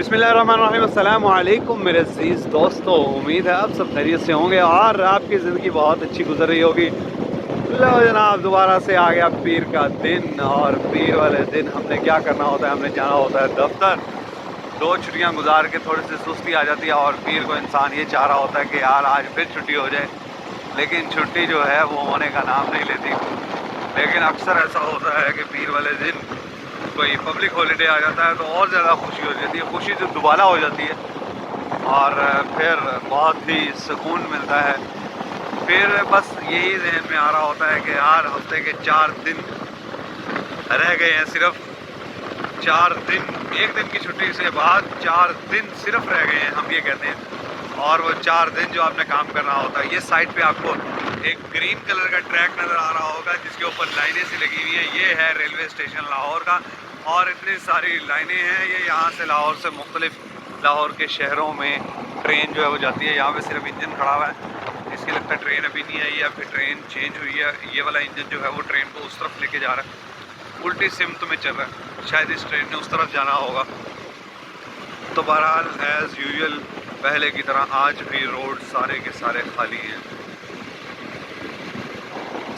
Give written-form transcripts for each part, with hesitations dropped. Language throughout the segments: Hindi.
बिस्मिल्लाहिर्रहमानिर्रहीम, अस्सलाम वालेकुम मेरे अज़ीज़ दोस्तों। उम्मीद है आप सब खैरियत से होंगे और आपकी ज़िंदगी बहुत अच्छी गुजर रही होगी। लो जनाब, दोबारा से आ गया पीर का दिन। और पीर वाले दिन हमने क्या करना होता है, हमने जाना होता है दफ्तर। 2 छुट्टियां गुजार के थोड़ी सी सुस्ती आ जाती है और पीर को इंसान ये चाह रहा होता है कि यार आज फिर छुट्टी हो जाए, लेकिन छुट्टी जो है वो होने का नाम नहीं लेती। लेकिन अक्सर ऐसा होता है कि पीर वाले दिन कोई पब्लिक हॉलीडे आ जाता है तो और ज़्यादा खुशी हो जाती है, खुशी जो दुबारा हो जाती है। और फिर बहुत ही सुकून मिलता है। फिर बस यही ज़हन में आ रहा होता है कि यार हफ्ते के 4 दिन रह गए हैं, सिर्फ 4 दिन। एक दिन की छुट्टी से बाद 4 दिन सिर्फ रह गए हैं, हम ये कहते हैं। और वो 4 दिन जो आपने काम करना होता है, ये साइड पे आपको एक ग्रीन कलर का ट्रैक नज़र आ रहा होगा जिसके ऊपर लाइनें सी लगी हुई हैं। ये है रेलवे स्टेशन लाहौर का और इतनी सारी लाइनें हैं। ये यहाँ से लाहौर से मुख्तलिफ लाहौर के शहरों में ट्रेन जो है वो जाती है। यहाँ पे सिर्फ इंजन खड़ा हुआ है, इसकी लगता है ट्रेन अभी नहीं आई है, फिर ट्रेन चेंज हुई है। ये वाला इंजन जो है वो ट्रेन को उस तरफ लेके जा रहा है, उल्टी सिमत में चल रहा है। शायद इस ट्रेन ने उस तरफ जाना होगा। तो बहरहाल एज़ यूजुअल पहले की तरह आज भी रोड सारे के सारे खाली हैं।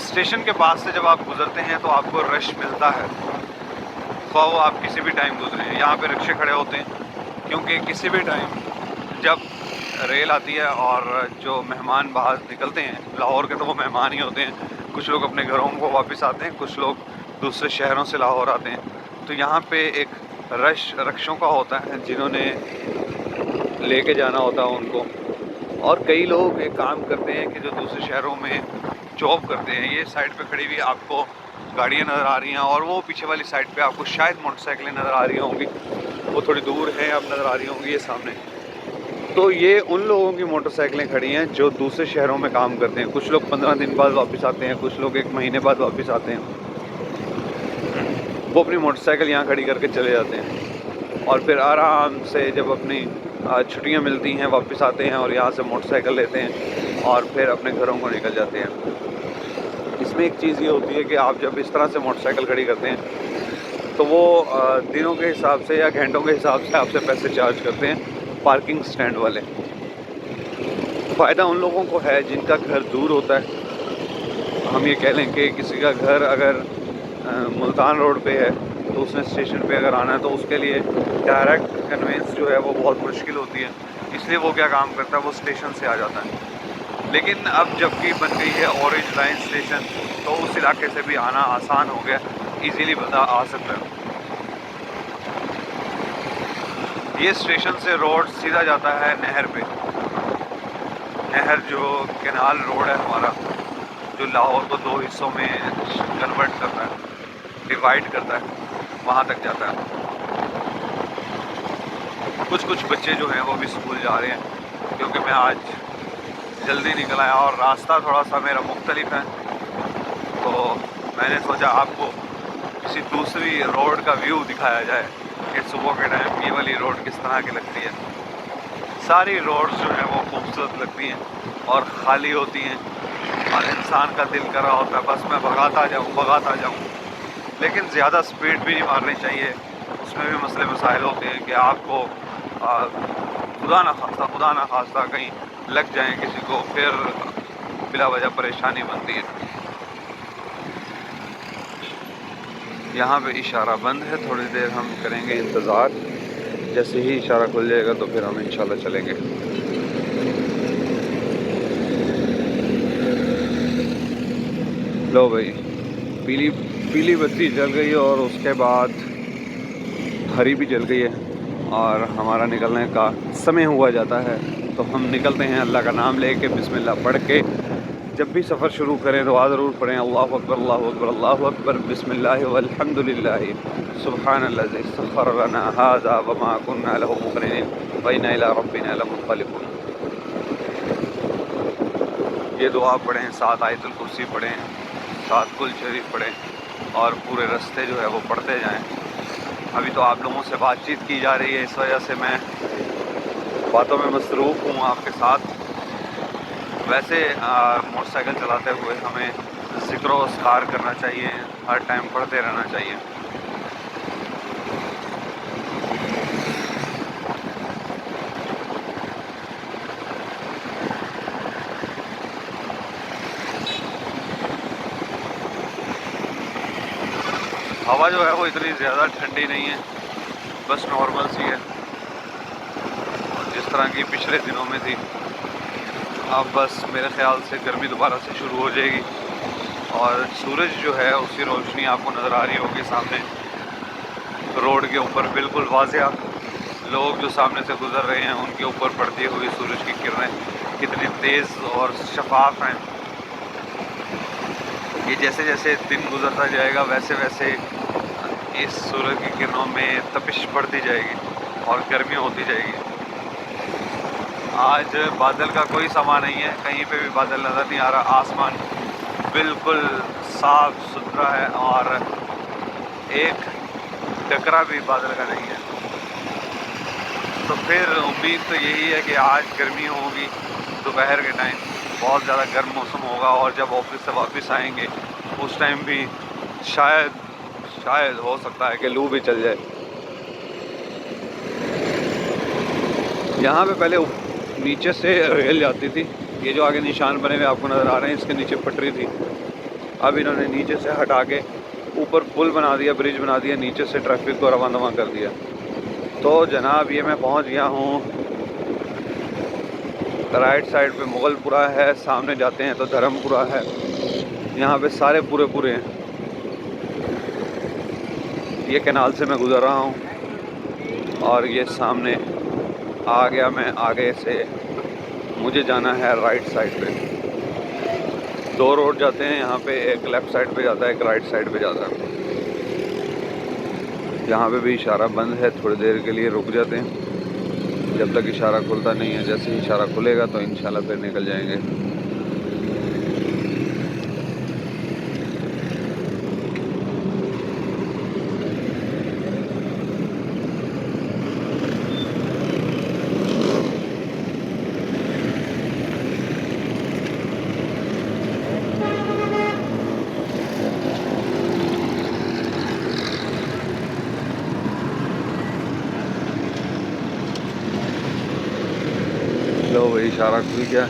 स्टेशन के पास से जब आप गुजरते हैं तो आपको रश मिलता है, ख्वाह वो आप किसी भी टाइम गुजरें। यहाँ पे रिक्शे खड़े होते हैं क्योंकि किसी भी टाइम जब रेल आती है और जो मेहमान बाहर निकलते हैं लाहौर के, तो वो मेहमान ही होते हैं। कुछ लोग अपने घरों को वापस आते हैं, कुछ लोग दूसरे शहरों से लाहौर आते हैं। तो यहाँ पे एक रश रक्षों का होता है जिन्होंने लेके जाना होता है उनको। और कई लोग एक काम करते हैं कि जो दूसरे शहरों में जॉब करते हैं। ये साइड पे खड़ी हुई आपको गाड़ियाँ नज़र आ रही हैं और वो पीछे वाली साइड पे आपको शायद मोटरसाइकिलें नज़र आ रही होंगी, वो थोड़ी दूर है, अब नज़र आ रही होंगी ये सामने। तो ये उन लोगों की मोटरसाइकिलें खड़ी हैं जो दूसरे शहरों में काम करते हैं। कुछ लोग 15 दिन बाद वापस आते हैं, कुछ लोग 1 महीने बाद वापस आते हैं। वो अपनी मोटरसाइकिल यहाँ खड़ी करके चले जाते हैं और फिर आराम से जब अपनी छुट्टियाँ मिलती हैं वापस आते हैं और यहाँ से मोटरसाइकिल लेते हैं और फिर अपने घरों को निकल जाते हैं। इसमें एक चीज़ ये होती है कि आप जब इस तरह से मोटरसाइकिल खड़ी करते हैं तो वो दिनों के हिसाब से या घंटों के हिसाब से आपसे पैसे चार्ज करते हैं पार्किंग स्टैंड वाले। फ़ायदा उन लोगों को है जिनका घर दूर होता है। हम ये कह लें कि किसी का घर अगर मुल्तान रोड पे है तो उसने स्टेशन पे अगर आना है तो उसके लिए डायरेक्ट कन्वेंस जो है वो बहुत मुश्किल होती है। इसलिए वो क्या काम करता है, वो स्टेशन से आ जाता है। लेकिन अब जबकि बन गई है ऑरेंज लाइन स्टेशन तो उस इलाके से भी आना आसान हो गया, ईज़िली बंदा आ सकता है। ये स्टेशन से रोड सीधा जाता है नहर पे। नहर जो कैनाल रोड है हमारा, जो लाहौर को 2 हिस्सों में कन्वर्ट करता है, डिवाइड करता है, वहाँ तक जाता है। कुछ बच्चे जो हैं वो भी स्कूल जा रहे हैं क्योंकि मैं आज जल्दी निकल आया और रास्ता थोड़ा सा मेरा मुख्तलिफ है। तो मैंने सोचा आपको किसी दूसरी रोड का व्यू दिखाया जाए कि सुबह के टाइम ये वाली रोड किस तरह की लगती है। सारी रोड्स जो हैं वो खूबसूरत लगती हैं और ख़ाली होती हैं और इंसान का दिल कर रहा होता है बस मैं भगाता जाऊँ। लेकिन ज़्यादा स्पीड भी नहीं मारनी चाहिए, उसमें भी मसले मसाइल होते हैं कि आपको खुदा ना खास्ता कहीं लग जाए किसी को, फिर बिला वजह परेशानी बनती है। यहाँ पे इशारा बंद है, थोड़ी देर हम करेंगे इंतज़ार। जैसे ही इशारा खुल जाएगा तो फिर हम इंशाल्लाह चलेंगे। लो भाई, पीली पीली बत्ती जल गई है और उसके बाद हरी भी जल गई है और हमारा निकलने का समय हुआ जाता है। तो हम निकलते हैं अल्लाह का नाम लेके, बिस्मिल्लाह पढ़ के। जब भी सफ़र शुरू करें दुआ ज़रूर पढ़ें, अल्लाहु अकबर अल्लाहु अकबर अल्लाहु अकबर, बिस्मिल्लाह वल्हम्दुलिल्लाह, सुब्हानल्लज़ी सख़्ख़र लना हाज़ा वमा कुन्ना लहू मुक़रिनीन व इन्ना इला रब्बिना लमुन्क़लिबून। ये दुआ पढ़ें, 7 आयतुल कुर्सी पढ़ें, 7 कुल शरीफ पढ़ें और पूरे रास्ते जो है वो पढ़ते जाएं। अभी तो आप लोगों से बातचीत की जा रही है, इस वजह से मैं बातों में मसरूफ़ हूँ आपके साथ। वैसे मोटरसाइकिल चलाते हुए हमें ज़िक्र व अस्कार करना चाहिए, हर टाइम पढ़ते रहना चाहिए। हवा जो है वो इतनी ज़्यादा ठंडी नहीं है, बस नॉर्मल सी है, जिस तरह की पिछले दिनों में थी। अब बस मेरे ख्याल से गर्मी दोबारा से शुरू हो जाएगी और सूरज जो है उसकी रोशनी आपको नज़र आ रही होगी सामने रोड के ऊपर बिल्कुल वाज़िया। लोग जो सामने से गुजर रहे हैं उनके ऊपर पड़ती हुई सूरज की किरणें कितनी तेज़ और शफाफ हैं। ये जैसे जैसे दिन गुजरता जाएगा वैसे वैसे इस सूरज की किरणों में तपिश बढ़ती जाएगी और गर्मी होती जाएगी। आज बादल का कोई समा नहीं है, कहीं पे भी बादल नज़र नहीं आ रहा। आसमान बिल्कुल साफ सुथरा है और एक टकरा भी बादल का नहीं है। तो फिर उम्मीद तो यही है कि आज गर्मी होगी, दोपहर के टाइम बहुत ज़्यादा गर्म मौसम होगा और जब ऑफिस से वापस आएंगे उस टाइम भी शायद हो सकता है कि लू भी चल जाए। यहाँ पे पहले नीचे से रेल जाती थी, ये जो आगे निशान बने हुए आपको नज़र आ रहे हैं इसके नीचे पटरी थी। अब इन्होंने नीचे से हटा के ऊपर पुल बना दिया, ब्रिज बना दिया, नीचे से ट्रैफिक को रवाना दवा कर दिया। तो जनाब ये मैं पहुँच गया हूँ, राइट साइड पे मुगलपुरा है, सामने जाते हैं तो धर्मपुरा है। यहाँ पे सारे पूरे हैं। ये कैनाल से मैं गुज़र रहा हूँ और ये सामने आ गया मैं आगे से। मुझे जाना है राइट साइड पे। दो रोड जाते हैं यहाँ पे, एक लेफ़्ट साइड पे जाता है, एक राइट साइड पे जाता है। यहाँ पे भी इशारा बंद है, थोड़ी देर के लिए रुक जाते हैं जब तक इशारा खुलता नहीं है। जैसे ही इशारा खुलेगा तो इंशाल्लाह फिर निकल जाएंगे। लो भाई इशारा खुल गया,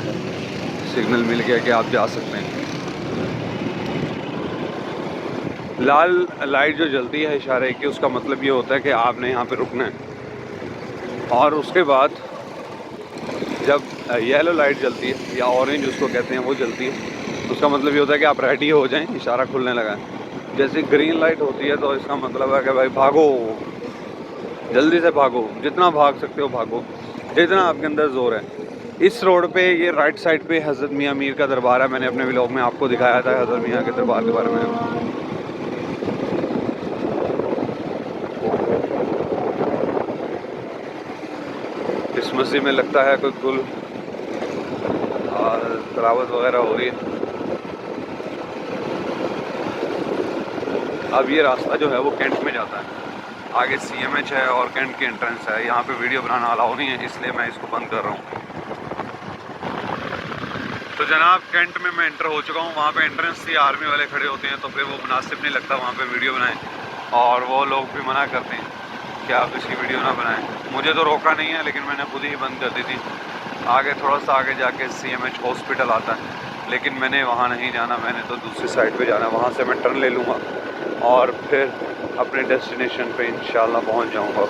सिग्नल मिल गया कि आप जा सकते हैं। लाल लाइट जो जलती है इशारे की, उसका मतलब ये होता है कि आपने यहाँ पे रुकना है। और उसके बाद जब येलो लाइट जलती है या ऑरेंज उसको कहते हैं वो जलती है, तो उसका मतलब ये होता है कि आप रेडी हो जाएं, इशारा खुलने लगा है। जैसे ग्रीन लाइट होती है तो इसका मतलब है कि भाई भागो, जल्दी से भागो, जितना भाग सकते हो भागो, जितना आपके अंदर ज़ोर है। इस रोड पे ये राइट साइड पे हज़रत मियाँ मीर का दरबार है। मैंने अपने व्लॉग में आपको दिखाया था हज़रत मियाँ के दरबार के बारे में। इस मस्जिद में लगता है कोई कुल तलावत वगैरह हो रही है। अब ये रास्ता जो है वो कैंट में जाता है, आगे CMH है और कैंट की एंट्रेंस है। यहाँ पे वीडियो बनाना अलाउ नहीं है, इसलिए मैं इसको बंद कर रहा हूँ। तो जनाब कैंट में मैं एंटर हो चुका हूँ। वहाँ पे एंट्रेंस थी, आर्मी वाले खड़े होते हैं तो फिर वो मुनासिब नहीं लगता वहाँ पे वीडियो बनाएं, और वो लोग भी मना करते हैं कि आप इसकी वीडियो ना बनाएं। मुझे तो रोका नहीं है लेकिन मैंने खुद ही बंद कर दी थी। आगे थोड़ा सा आगे जाके CMH हॉस्पिटल आता है, लेकिन मैंने वहाँ नहीं जाना, मैंने तो दूसरी साइड पे जाना है। वहाँ से मैं टर्न ले लूँगा और फिर अपने डेस्टिनेशन पे इंशाल्लाह पहुँच जाऊँगा।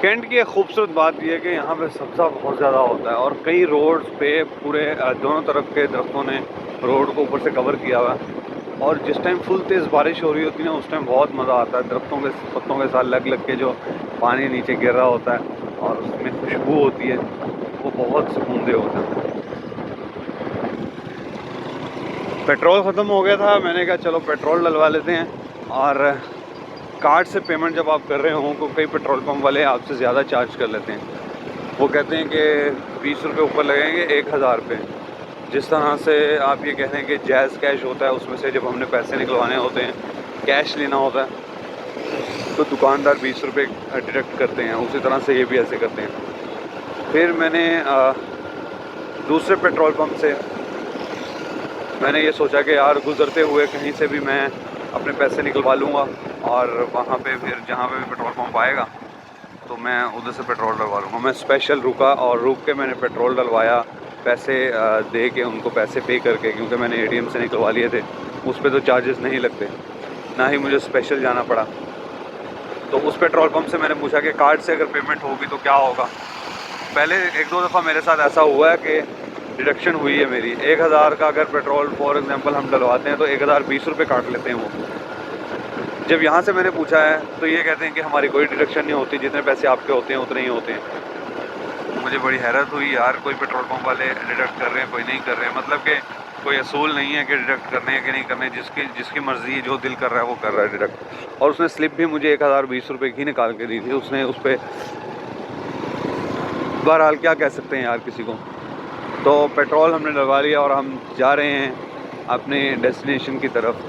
कैंट की एक खूबसूरत बात यह है कि यहाँ पे सब्ज़ा बहुत ज़्यादा होता है और कई रोड्स पे पूरे दोनों तरफ के दरख्तों ने रोड को ऊपर से कवर किया हुआ है। और जिस टाइम फुल तेज़ बारिश हो रही होती है ना, उस टाइम बहुत मज़ा आता है। दरख्तों के पत्तों के साथ लग लग के जो पानी नीचे गिर रहा होता है और उसमें खुशबू होती है, वो बहुत सुकूनदेह होता है। पेट्रोल ख़त्म हो गया था, मैंने कहा चलो पेट्रोल डलवा लेते हैं। और कार्ड से पेमेंट जब आप कर रहे हो तो कई पेट्रोल पंप वाले आपसे ज़्यादा चार्ज कर लेते हैं। वो कहते हैं कि 20 रुपये ऊपर लगेंगे 1000 रुपये। जिस तरह से आप ये कहते हैं कि जैज़ कैश होता है, उसमें से जब हमने पैसे निकलवाने होते हैं, कैश लेना होता है, तो दुकानदार 20 रुपये डिडक्ट करते हैं। उसी तरह से ये भी ऐसे करते हैं। फिर मैंने दूसरे पेट्रोल पंप से मैंने ये सोचा कि यार गुज़रते हुए कहीं से भी मैं अपने पैसे निकलवा लूँगा और वहाँ पे फिर जहाँ पे भी पेट्रोल पंप आएगा तो मैं उधर से पेट्रोल डलवा लूँगा। मैं स्पेशल रुका और रुक के मैंने पेट्रोल डलवाया पैसे दे के उनको पैसे पे करके, क्योंकि मैंने एटीएम से निकलवा लिए थे, उस पर तो चार्जेस नहीं लगते, ना ही मुझे स्पेशल जाना पड़ा। तो उस पेट्रोल पंप से मैंने पूछा कि कार्ड से अगर पेमेंट होगी तो क्या होगा। पहले 1-2 दफ़ा मेरे साथ ऐसा हुआ है कि डिडक्शन हुई है मेरी। 1000 का अगर पेट्रोल फॉर एग्जांपल हम डलवाते हैं तो 1020 रुपये काट लेते हैं वो। जब यहाँ से मैंने पूछा है तो ये कहते हैं कि हमारी कोई डिडक्शन नहीं होती, जितने पैसे आपके होते हैं उतने ही होते हैं। मुझे बड़ी हैरत हुई यार, कोई पेट्रोल पंप वाले डिडक्ट कर रहे हैं, कोई नहीं कर रहे हैं, मतलब कि कोई असूल नहीं है कि डिडक्ट करने हैं कि नहीं करने, जिसकी मर्ज़ी है, जो दिल कर रहा है वो कर रहा है डिडक्ट। और उसने स्लिप भी मुझे 1020 रुपये की निकाल के दी थी उसने, उस पर बहरहाल क्या कह सकते हैं यार किसी को। तो पेट्रोल हमने डलवा लिया और हम जा रहे हैं अपने डेस्टिनेशन की तरफ।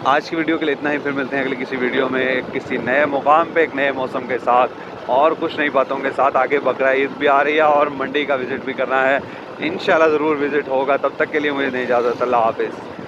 आज की वीडियो के लिए इतना ही, फिर मिलते हैं अगली किसी वीडियो में किसी नए मुकाम पे एक नए मौसम के साथ और कुछ नई बातों के साथ। आगे बकरा ईद भी आ रही है और मंडी का विज़िट भी करना है, इंशाल्लाह ज़रूर विज़िट होगा। तब तक के लिए मुझे नहीं इजाज़त, अल्लाह हाफ़िज़।